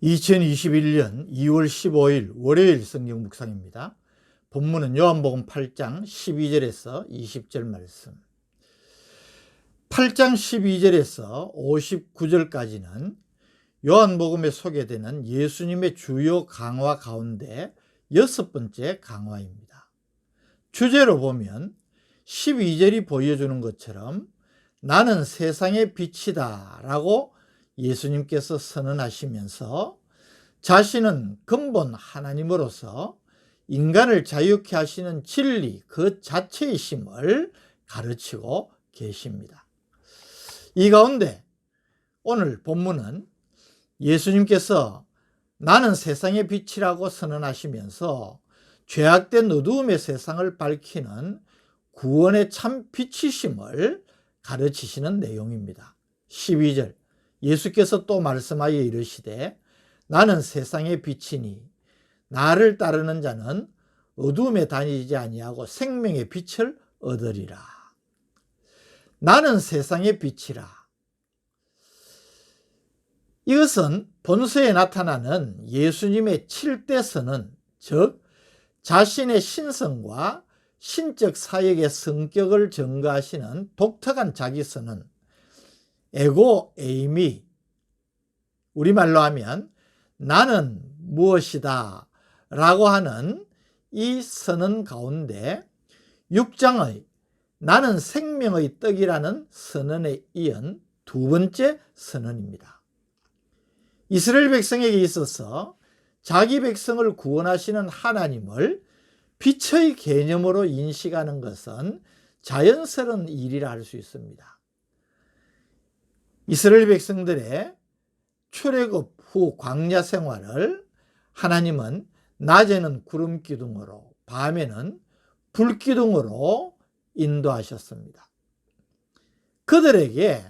2021년 2월 15일 월요일 성경 묵상입니다. 본문은 요한복음 8장 12절에서 20절 말씀. 8장 12절에서 59절까지는 요한복음에 소개되는 예수님의 주요 강화 가운데 6번째 강화입니다. 주제로 보면 12절이 보여주는 것처럼 나는 세상의 빛이다 라고 예수님께서 선언하시면서 자신은 근본 하나님으로서 인간을 자유케 하시는 진리 그 자체이심을 가르치고 계십니다. 이 가운데 오늘 본문은 예수님께서 나는 세상의 빛이라고 선언하시면서 죄악된 어두움의 세상을 밝히는 구원의 참 빛이심을 가르치시는 내용입니다. 12절 예수께서 또 말씀하여 이르시되 나는 세상의 빛이니 나를 따르는 자는 어두움에 다니지 아니하고 생명의 빛을 얻으리라. 나는 세상의 빛이라. 이것은 본서에 나타나는 예수님의 7대 선언, 즉 자신의 신성과 신적 사역의 성격을 증거하시는 독특한 자기선언, 에고 에이미, 우리말로 하면 나는 무엇이다 라고 하는 이 선언 가운데 6장의 나는 생명의 떡이라는 선언에 이은 두 번째 선언입니다. 이스라엘 백성에게 있어서 자기 백성을 구원하시는 하나님을 빛의 개념으로 인식하는 것은 자연스러운 일이라 할 수 있습니다. 이스라엘 백성들의 출애굽 후 광야 생활을 하나님은 낮에는 구름 기둥으로 밤에는 불 기둥으로 인도하셨습니다. 그들에게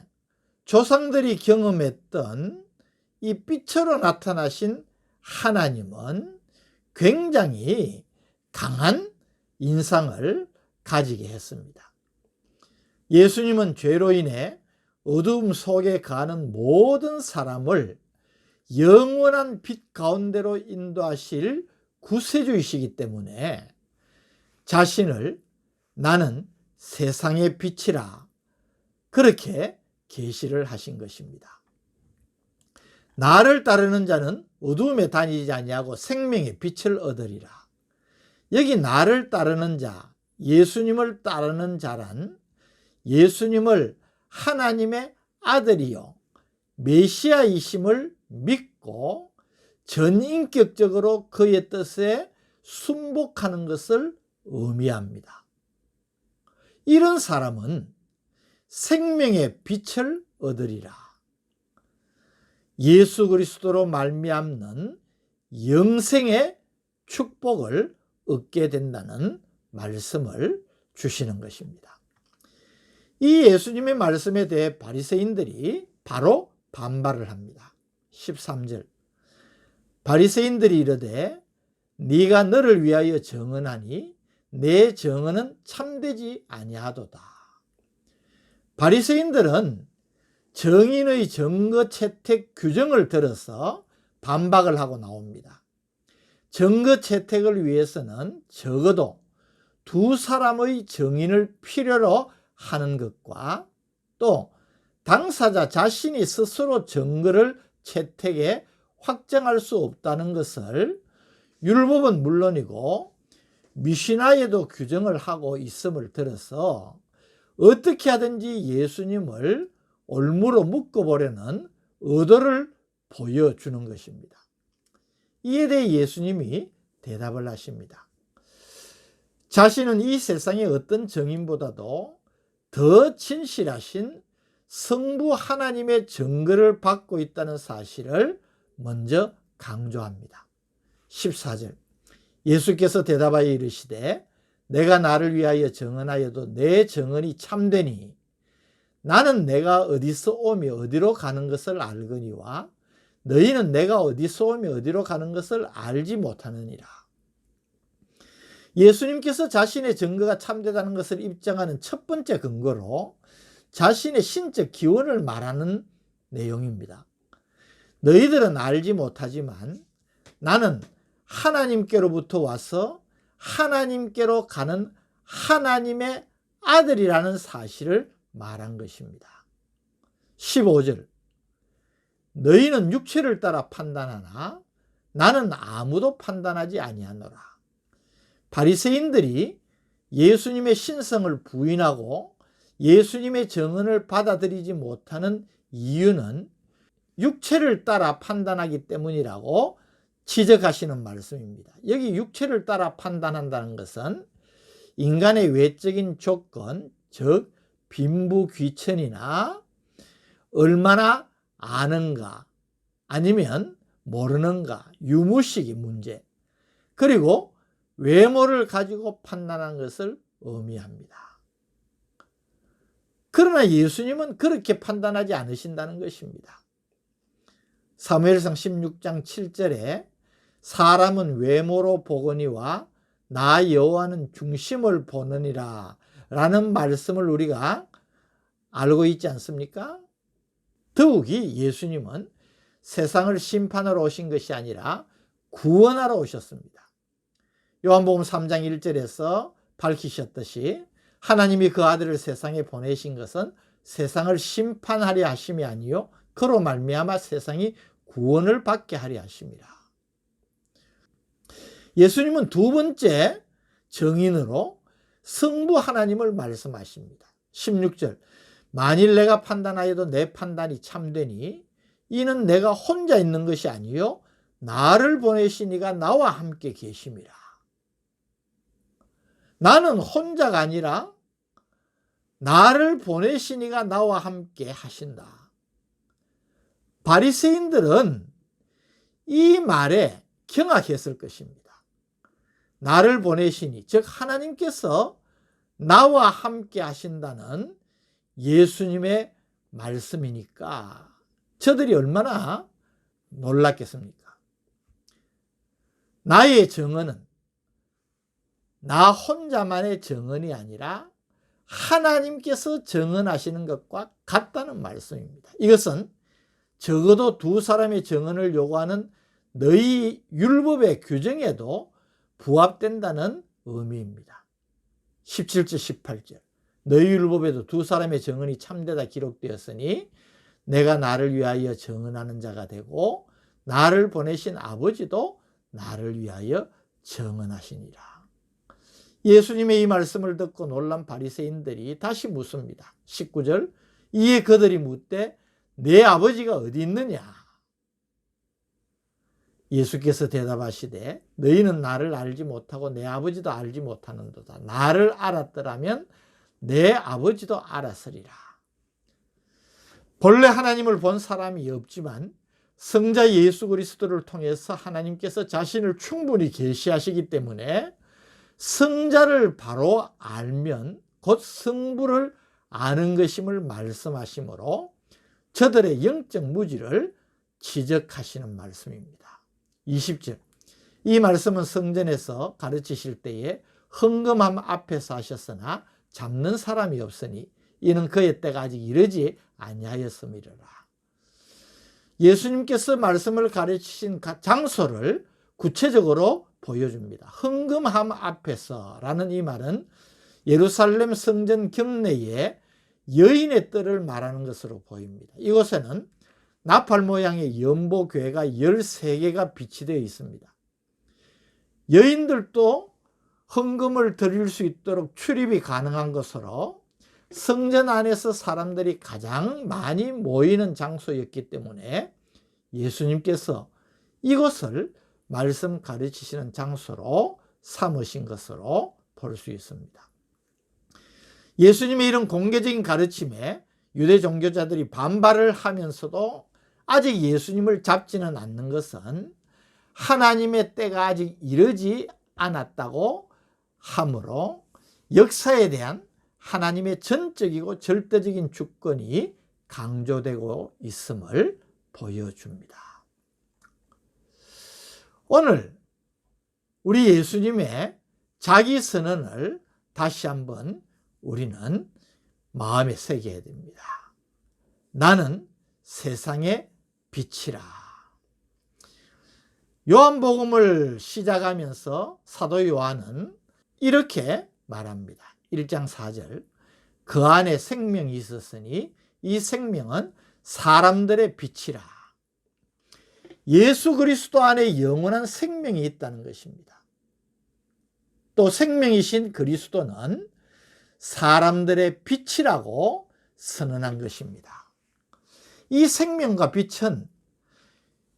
조상들이 경험했던 이 빛으로 나타나신 하나님은 굉장히 강한 인상을 가지게 했습니다. 예수님은 죄로 인해 어두움 속에 가는 모든 사람을 영원한 빛 가운데로 인도하실 구세주이시기 때문에 자신을 나는 세상의 빛이라 그렇게 계시를 하신 것입니다. 나를 따르는 자는 어두움에 다니지 아니하고 생명의 빛을 얻으리라. 여기 나를 따르는 자, 예수님을 따르는 자란 예수님을 하나님의 아들이요 메시아이심을 믿고 전인격적으로 그의 뜻에 순복하는 것을 의미합니다. 이런 사람은 생명의 빛을 얻으리라. 예수 그리스도로 말미암는 영생의 축복을 얻게 된다는 말씀을 주시는 것입니다. 이 예수님의 말씀에 대해 바리새인들이 바로 반발을 합니다. 13절 바리새인들이 이르되 네가 너를 위하여 정언하니 내 정언은 참되지 아니하도다. 바리새인들은 정인의 증거 채택 규정을 들어서 반박을 하고 나옵니다. 증거 채택을 위해서는 적어도 두 사람의 증인을 필요로 하는 것과 또 당사자 자신이 스스로 증거를 채택해 확정할 수 없다는 것을 율법은 물론이고 미시나에도 규정을 하고 있음을 들어서 어떻게 하든지 예수님을 올무로 묶어보려는 의도를 보여주는 것입니다. 이에 대해 예수님이 대답을 하십니다. 자신은 이 세상의 어떤 증인보다도 더 진실하신 성부 하나님의 증거를 받고 있다는 사실을 먼저 강조합니다. 14절 예수께서 대답하여 이르시되 내가 나를 위하여 정언하여도 내 정언이 참되니 나는 내가 어디서 오며 어디로 가는 것을 알거니와 너희는 내가 어디서 오며 어디로 가는 것을 알지 못하느니라. 예수님께서 자신의 증거가 참되다는 것을 입증하는 첫 번째 근거로 자신의 신적 기원을 말하는 내용입니다. 너희들은 알지 못하지만 나는 하나님께로부터 와서 하나님께로 가는 하나님의 아들이라는 사실을 말한 것입니다. 15절, 너희는 육체를 따라 판단하나 나는 아무도 판단하지 아니하노라. 바리새인들이 예수님의 신성을 부인하고 예수님의 증언을 받아들이지 못하는 이유는 육체를 따라 판단하기 때문이라고 지적하시는 말씀입니다. 여기 육체를 따라 판단한다는 것은 인간의 외적인 조건, 즉 빈부귀천이나 얼마나 아는가 아니면 모르는가, 유무식이 문제, 그리고 외모를 가지고 판단한 것을 의미합니다. 그러나 예수님은 그렇게 판단하지 않으신다는 것입니다. 사무엘상 16장 7절에 사람은 외모로 보거니와 나 여호와는 중심을 보느니라 라는 말씀을 우리가 알고 있지 않습니까? 더욱이 예수님은 세상을 심판하러 오신 것이 아니라 구원하러 오셨습니다. 요한복음 3장 1절에서 밝히셨듯이 하나님이 그 아들을 세상에 보내신 것은 세상을 심판하려 하심이 아니요 그로 말미암아 세상이 구원을 받게 하려 하심이라. 예수님은 두 번째 정인으로 성부 하나님을 말씀하십니다. 16절, 만일 내가 판단하여도 내 판단이 참되니 이는 내가 혼자 있는 것이 아니요 나를 보내신 이가 나와 함께 계심이라. 나는 혼자가 아니라 나를 보내신 이가 나와 함께 하신다. 바리새인들은 이 말에 경악했을 것입니다. 나를 보내시니, 즉 하나님께서 나와 함께 하신다는 예수님의 말씀이니까 저들이 얼마나 놀랐겠습니까? 나의 정언은 나 혼자만의 정언이 아니라 하나님께서 정언하시는 것과 같다는 말씀입니다. 이것은 적어도 두 사람의 정언을 요구하는 너희 율법의 규정에도 부합된다는 의미입니다. 17절 18절, 너희 율법에도 두 사람의 정언이 참되다 기록되었으니 내가 나를 위하여 정언하는 자가 되고 나를 보내신 아버지도 나를 위하여 정언하시니라. 예수님의 이 말씀을 듣고 놀란 바리새인들이 다시 묻습니다. 19절, 이에 그들이 묻되 내 아버지가 어디 있느냐? 예수께서 대답하시되 너희는 나를 알지 못하고 내 아버지도 알지 못하는도다. 나를 알았더라면 내 아버지도 알았으리라. 본래 하나님을 본 사람이 없지만 성자 예수 그리스도를 통해서 하나님께서 자신을 충분히 계시하시기 때문에 성자를 바로 알면 곧 성부를 아는 것임을 말씀하시므로 저들의 영적 무지를 지적하시는 말씀입니다. 20절, 이 말씀은 성전에서 가르치실 때에 헌금함 앞에서 하셨으나 잡는 사람이 없으니 이는 그의 때가 아직 이르지 아니하였음이라. 예수님께서 말씀을 가르치신 장소를 구체적으로 보여줍니다. 헌금함 앞에서라는 이 말은 예루살렘 성전 경내에 여인의 뜰을 말하는 것으로 보입니다. 이곳에는 나팔 모양의 연보궤가 13개가 비치되어 있습니다. 여인들도 헌금을 드릴 수 있도록 출입이 가능한 것으로 성전 안에서 사람들이 가장 많이 모이는 장소였기 때문에 예수님께서 이곳을 말씀 가르치시는 장소로 삼으신 것으로 볼 수 있습니다. 예수님의 이런 공개적인 가르침에 유대 종교자들이 반발을 하면서도 아직 예수님을 잡지는 않는 것은 하나님의 때가 아직 이르지 않았다고 하므로 역사에 대한 하나님의 전적이고 절대적인 주권이 강조되고 있음을 보여줍니다. 오늘 우리 예수님의 자기 선언을 다시 한번 우리는 마음에 새겨야 됩니다. 나는 세상의 빛이라. 요한복음을 시작하면서 사도 요한은 이렇게 말합니다. 1장 4절. 그 안에 생명이 있었으니 이 생명은 사람들의 빛이라. 예수 그리스도 안에 영원한 생명이 있다는 것입니다. 또 생명이신 그리스도는 사람들의 빛이라고 선언한 것입니다. 이 생명과 빛은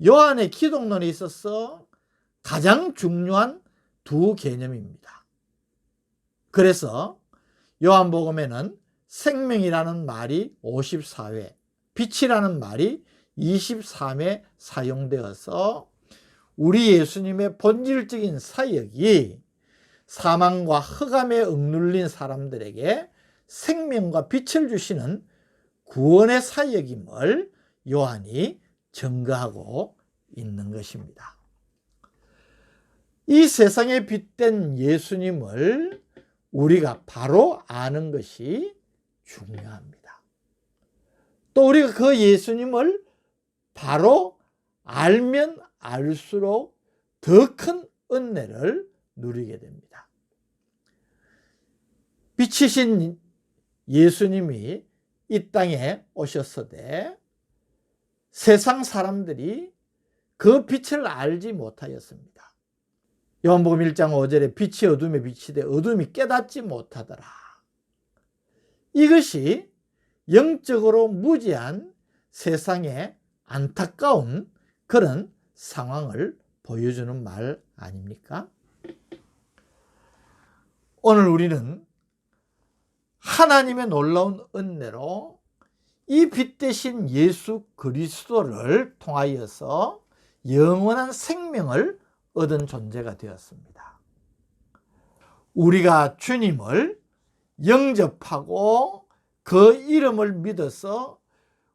요한의 기독론에 있어서 가장 중요한 두 개념입니다. 그래서 요한복음에는 생명이라는 말이 54회, 빛이라는 말이 23회 사용되어서 우리 예수님의 본질적인 사역이 사망과 흑암에 억눌린 사람들에게 생명과 빛을 주시는 구원의 사역임을 요한이 증거하고 있는 것입니다. 이 세상에 빛된 예수님을 우리가 바로 아는 것이 중요합니다. 또 우리가 그 예수님을 바로 알면 알수록 더 큰 은혜를 누리게 됩니다. 빛이신 예수님이 이 땅에 오셨으되 세상 사람들이 그 빛을 알지 못하였습니다. 요한복음 1장 5절에 빛이 어둠에 비치되 어둠이 깨닫지 못하더라. 이것이 영적으로 무지한 세상의 안타까운 그런 상황을 보여주는 말 아닙니까? 오늘 우리는 하나님의 놀라운 은혜로 이 빛 대신 예수 그리스도를 통하여서 영원한 생명을 얻은 존재가 되었습니다. 우리가 주님을 영접하고 그 이름을 믿어서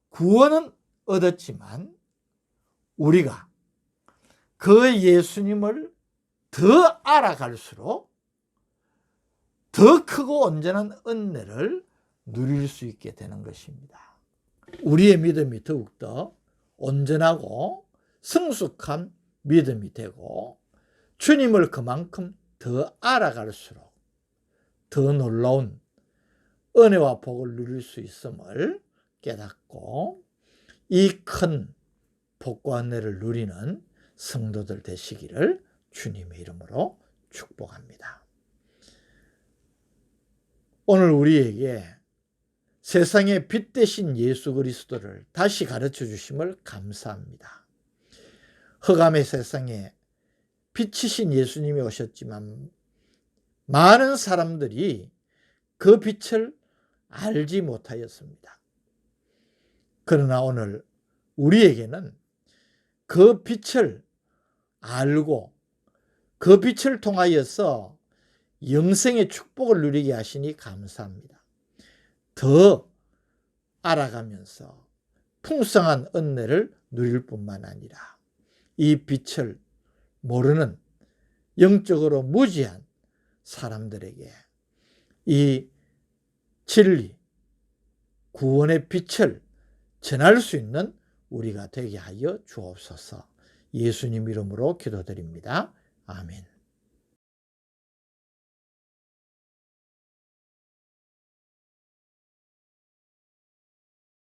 구원은 얻었지만 우리가 그 예수님을 더 알아갈수록 더 크고 온전한 은혜를 누릴 수 있게 되는 것입니다. 우리의 믿음이 더욱더 온전하고 성숙한 믿음이 되고 주님을 그만큼 더 알아갈수록 더 놀라운 은혜와 복을 누릴 수 있음을 깨닫고 이 큰 복과 은혜를 누리는 성도들 되시기를 주님의 이름으로 축복합니다. 오늘 우리에게 세상의 빛 대신 예수 그리스도를 다시 가르쳐 주심을 감사합니다. 흑암의 세상에 빛이신 예수님이 오셨지만 많은 사람들이 그 빛을 알지 못하였습니다. 그러나 오늘 우리에게는 그 빛을 알고 그 빛을 통하여서 영생의 축복을 누리게 하시니 감사합니다. 더 알아가면서 풍성한 은혜를 누릴 뿐만 아니라 이 빛을 모르는 영적으로 무지한 사람들에게 이 진리, 구원의 빛을 전할 수 있는 우리가 되게 하여 주옵소서. 예수님 이름으로 기도드립니다. 아멘.